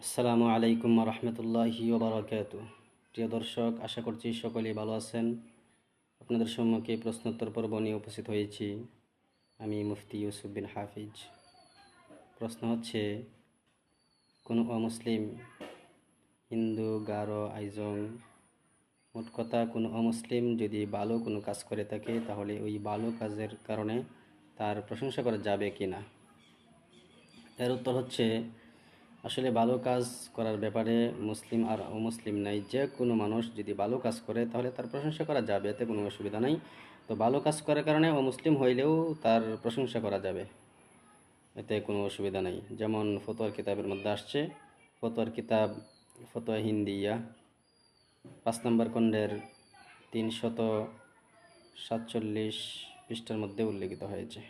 আসসালামু আলাইকুম রহমতুল্লাহি ওবরাকাতু। প্রিয় দর্শক, আশা করছি সকলেই ভালো আছেন। আপনাদের সম্মুখে প্রশ্নোত্তর পর্ব নিয়ে উপস্থিত হয়েছি। আমি মুফতি ইউসুফ বিন হাফিজ। প্রশ্ন হচ্ছে, কোনো অমুসলিম, হিন্দু, গারো, আইজং, মোট কথা কোনো অমুসলিম যদি ভালো কোনো কাজ করে থাকে, তাহলে ওই ভালো কাজের কারণে তার প্রশংসা করা যাবে কি না? এর উত্তর হচ্ছে, আসলে ভালো কাজ করার ব্যাপারে মুসলিম আর অমুসলিম নাই, যে কোনো মানুষ যদি ভালো কাজ করে তাহলে তার প্রশংসা করা যাবে, এতে কোনো অসুবিধা নাই। তো ভালো কাজ করার কারণে অমুসলিম হইলেও তার প্রশংসা করা যাবে, এতে কোনো অসুবিধা নাই। যেমন ফতোয়ার কিতাবের মধ্যে আসছে, ফতোয়ার কিতাব ফতোয়া হিন্দিয়া 5 নম্বর খণ্ডের 347 পৃষ্ঠার মধ্যে উল্লেখিত হয়েছে।